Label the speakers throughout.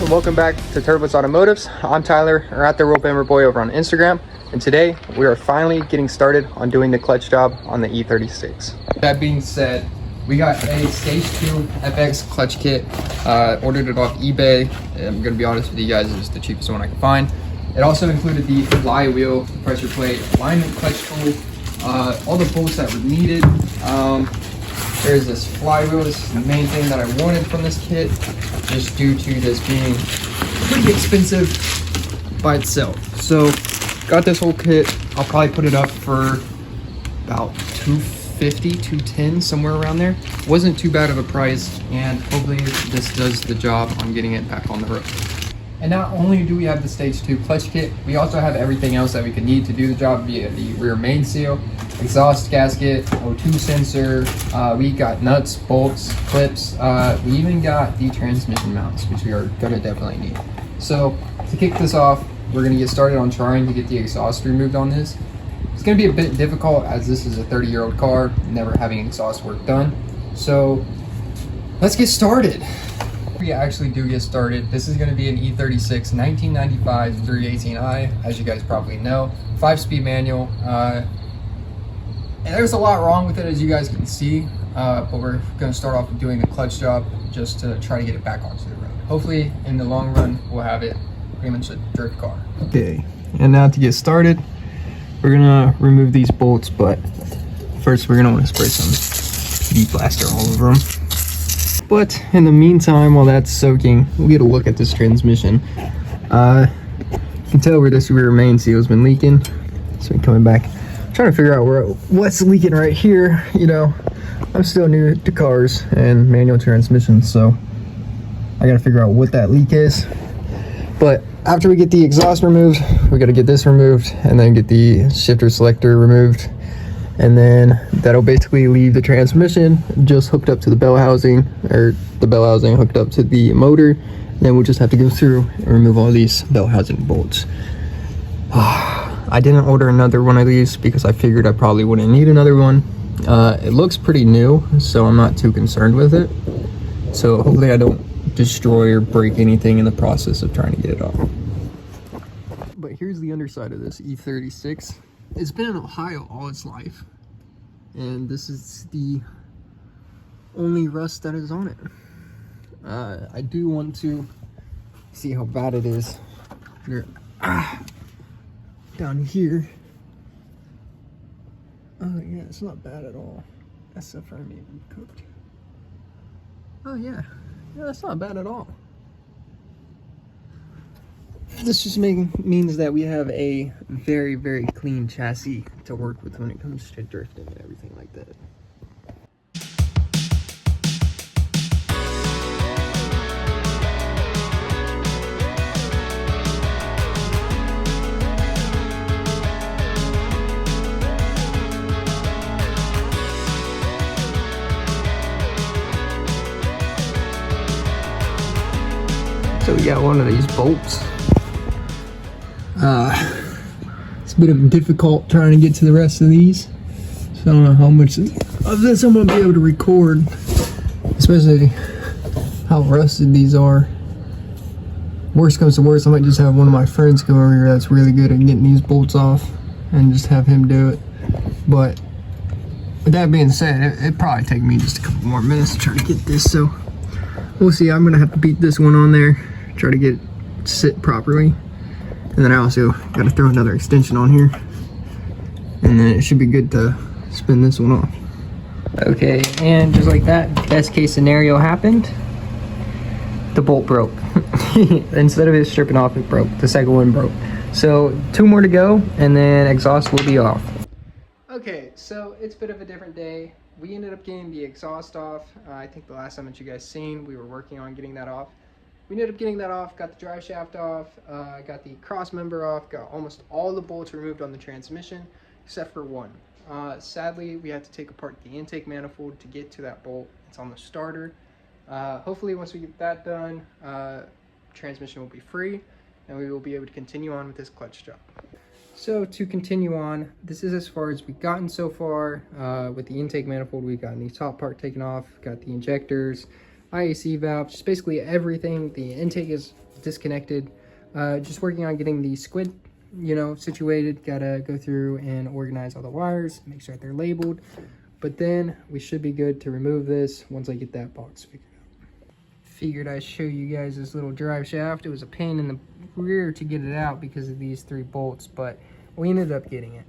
Speaker 1: and welcome back to Turbos Automotives. I'm Tyler, or at the Rope Hammer Boy over on Instagram, and today we are finally getting started on doing the clutch job on the E36. That being said, we got a Stage 2 FX clutch kit, ordered it off eBay. I'm gonna be honest with you guys, it's the cheapest one I could find. It also included the flywheel, pressure plate, alignment clutch tool, all the bolts that were needed. There's this flywheel. This is the main thing that I wanted from this kit, just due to this being pretty expensive by itself. So got this whole kit. I'll probably put it up for about $250, $210, somewhere around there. Wasn't too bad of a price, and hopefully this does the job on getting it back on the road. And not only do we have the Stage 2 clutch kit, we also have everything else that we could need to do the job via the rear main seal, exhaust gasket, O2 sensor, we got nuts, bolts, clips, we even got the transmission mounts, which we are gonna definitely need. So to kick this off, we're gonna get started on trying to get the exhaust removed on this. It's gonna be a bit difficult as this is a 30-year-old car, never having exhaust work done. So let's get started. We actually do get started. This is going to be an E36 1995 318i, as you guys probably know, 5-speed manual. And there's a lot wrong with it, as you guys can see, but we're going to start off with doing the clutch job just to try to get it back onto the road. Hopefully in the long run we'll have it pretty much a drift car. Okay, and now to get started, we're gonna remove these bolts, but first we're gonna want to spray some PD plaster all over them. But in the meantime, while that's soaking, we'll get a look at this transmission. You can tell where this rear main seal has been leaking. So we're coming back, trying to figure out what's leaking right here. You know, I'm still new to cars and manual transmissions, so I gotta figure out what that leak is. But after we get the exhaust removed, we gotta get this removed and then get the shifter selector removed. And then that'll basically leave the transmission just hooked up to the bell housing, or the bell housing hooked up to the motor. And then we'll just have to go through and remove all these bell housing bolts. I didn't order another one of these because I figured I probably wouldn't need another one. It looks pretty new, so I'm not too concerned with it. So hopefully I don't destroy or break anything in the process of trying to get it off. But here's the underside of this E36. It's been in Ohio all its life, and this is the only rust that is on it. I do want to see how bad it is down here. Oh yeah, it's not bad at all. That's the front may be cooked. Oh yeah, that's not bad at all. This just means that we have a very, very clean chassis to work with when it comes to drifting and everything like that. So we got one of these bolts. It's a bit difficult trying to get to the rest of these, so I don't know how much of this I'm going to be able to record, especially how rusted these are. Worst comes to worst, I might just have one of my friends come over here that's really good at getting these bolts off and just have him do it. But with that being said, it'd probably take me just a couple more minutes to try to get this, so we'll see. I'm going to have to beat this one on there, try to get it to sit properly. And then I also got to throw another extension on here, and then it should be good to spin this one off. Okay, and just like that, best case scenario happened. The bolt broke. Instead of it stripping off, it broke. The second one broke. So 2 more to go, and then exhaust will be off. Okay, so it's a bit of a different day. We ended up getting the exhaust off. I think the last time that you guys seen, we were working on getting that off. We ended up getting that off, got the drive shaft off, got the cross member off, got almost all the bolts removed on the transmission, except for one. Sadly, we had to take apart the intake manifold to get to that bolt. It's on the starter. Hopefully, once we get that done, transmission will be free, and we will be able to continue on with this clutch job. So to continue on, this is as far as we've gotten so far. With the intake manifold, we've gotten the top part taken off, got the injectors, IAC valve, just basically everything. The intake is disconnected. Just working on getting the squid, situated. Gotta go through and organize all the wires, make sure that they're labeled. But then we should be good to remove this once I get that box figured out. Figured I'd show you guys this little drive shaft. It was a pain in the rear to get it out because of these 3 bolts, but we ended up getting it.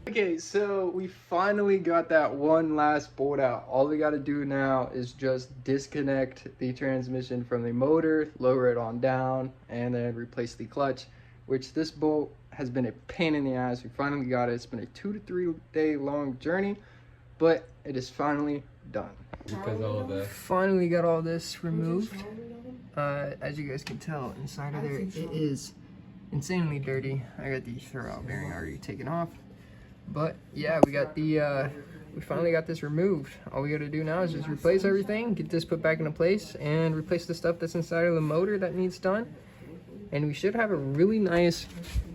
Speaker 1: Okay, so we finally got that one last bolt out. All we got to do now is just disconnect the transmission from the motor, lower it on down, and then replace the clutch, which this bolt has been a pain in the ass. We finally got it. It's been a 2 to 3 day long journey, but it is finally done.
Speaker 2: Because all of the
Speaker 1: finally got all this removed. As you guys can tell, inside of there, it is insanely dirty. I got the throwout bearing already taken off. But yeah, we finally got this removed. All we got to do now is just replace everything, get this put back into place, and replace the stuff that's inside of the motor that needs done. And we should have a really nice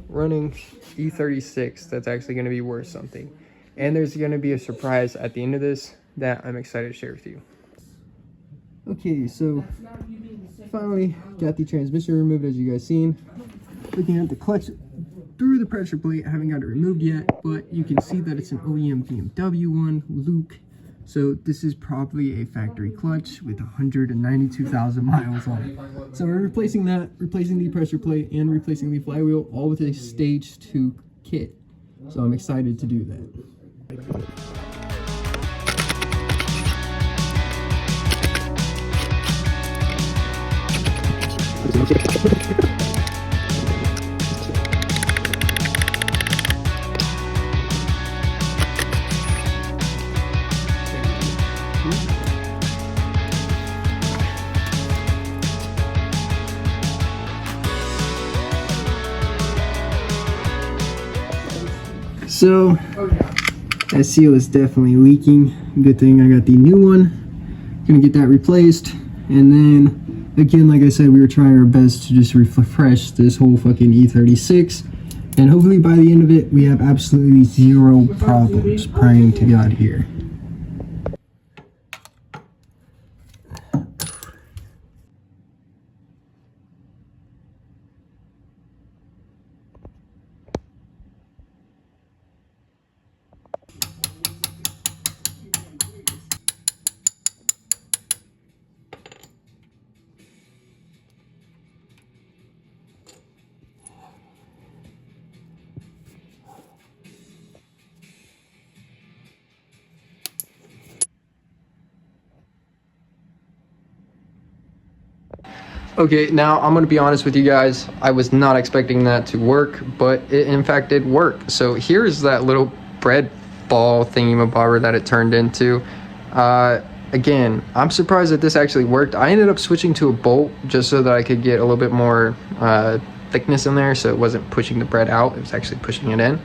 Speaker 1: running E36 that's actually going to be worth something. And there's going to be a surprise at the end of this that I'm excited to share with you. Okay, so finally got the transmission removed, as you guys seen. Looking at the clutch through the pressure plate, I haven't got it removed yet, but you can see that it's an OEM BMW1 Luke. So this is probably a factory clutch with 192,000 miles on it. So we're replacing that, replacing the pressure plate, and replacing the flywheel, all with a stage 2 kit. So I'm excited to do that. So that seal is definitely leaking. Good thing I got the new one. Gonna get that replaced, and then again, like I said, we were trying our best to just refresh this whole fucking E36, and hopefully by the end of it we have absolutely 0 problems. Praying to God here. Okay, now I'm gonna be honest with you guys. I was not expecting that to work, but it in fact did work. So here's that little bread ball thingamabobber that it turned into. Again, I'm surprised that this actually worked. I ended up switching to a bolt just so that I could get a little bit more thickness in there, so it wasn't pushing the bread out, it was actually pushing it in.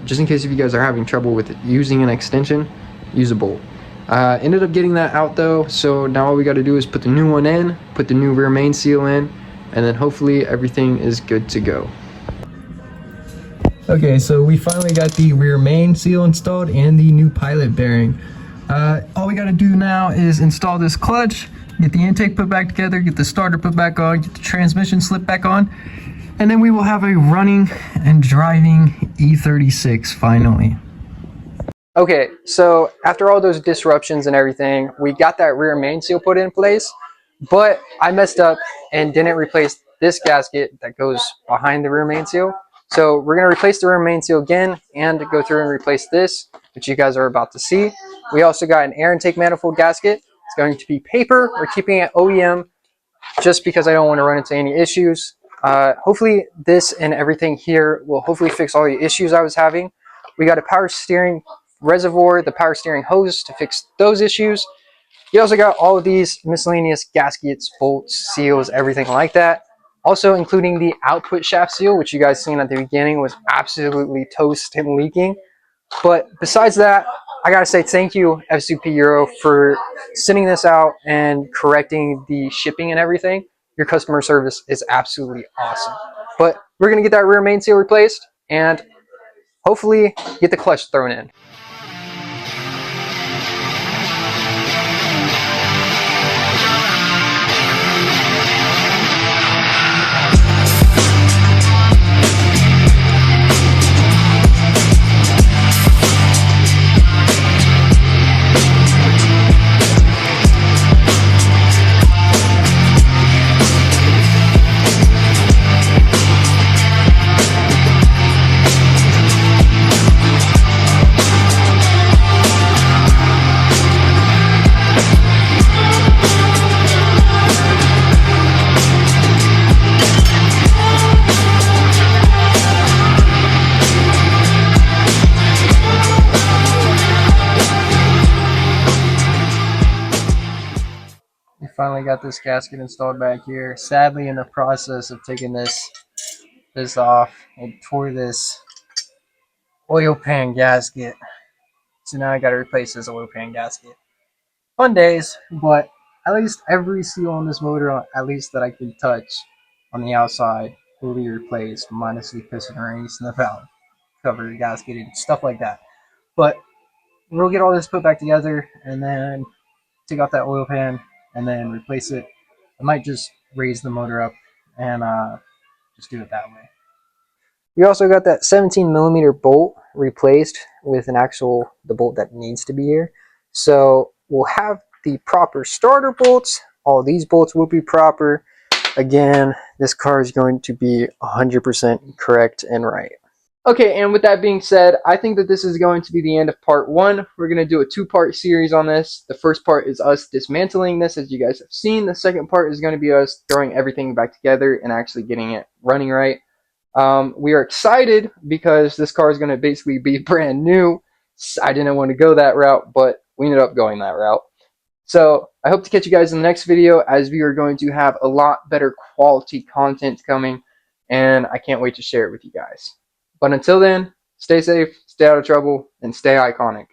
Speaker 1: Just in case if you guys are having trouble with using an extension, use a bolt. Ended up getting that out though, so now all we got to do is put the new one in, put the new rear main seal in, and then hopefully everything is good to go. Okay, so we finally got the rear main seal installed and the new pilot bearing. All we got to do now is install this clutch, get the intake put back together, get the starter put back on, get the transmission slipped back on, and then we will have a running and driving E36 finally. Okay, so after all those disruptions and everything, we got that rear main seal put in place, but I messed up and didn't replace this gasket that goes behind the rear main seal. So we're going to replace the rear main seal again and go through and replace this, which you guys are about to see. We also got an air intake manifold gasket. It's going to be paper. We're keeping it OEM just because I don't want to run into any issues. Hopefully this and everything here will hopefully fix all the issues I was having. We got a power steering reservoir, the power steering hose to fix those issues. You also got all of these miscellaneous gaskets, bolts, seals, everything like that. Also including the output shaft seal, which you guys seen at the beginning was absolutely toast and leaking. But besides that, I gotta say thank you, FCP Euro, for sending this out and correcting the shipping and everything. Your customer service is absolutely awesome. But we're gonna get that rear main seal replaced and hopefully get the clutch thrown in. finally got this gasket installed back here. Sadly, in the process of taking this off, it tore this oil pan gasket. So now I got to replace this oil pan gasket. Fun days, but at least every seal on this motor, at least that I can touch on the outside, will be replaced, minus the piston rings and the valve cover gasket and stuff like that. But we'll get all this put back together and then take off that oil pan and then replace it. I might just raise the motor up and just do it that way. We also got that 17 millimeter bolt replaced with the bolt that needs to be here. So we'll have the proper starter bolts. All these bolts will be proper. Again, this car is going to be 100% correct and right. Okay, and with that being said, I think that this is going to be the end of part 1. We're going to do a 2-part series on this. The first part is us dismantling this, as you guys have seen. The second part is going to be us throwing everything back together and actually getting it running right. We are excited because this car is going to basically be brand new. I didn't want to go that route, but we ended up going that route. So I hope to catch you guys in the next video, as we are going to have a lot better quality content coming, and I can't wait to share it with you guys. But until then, stay safe, stay out of trouble, and stay iconic.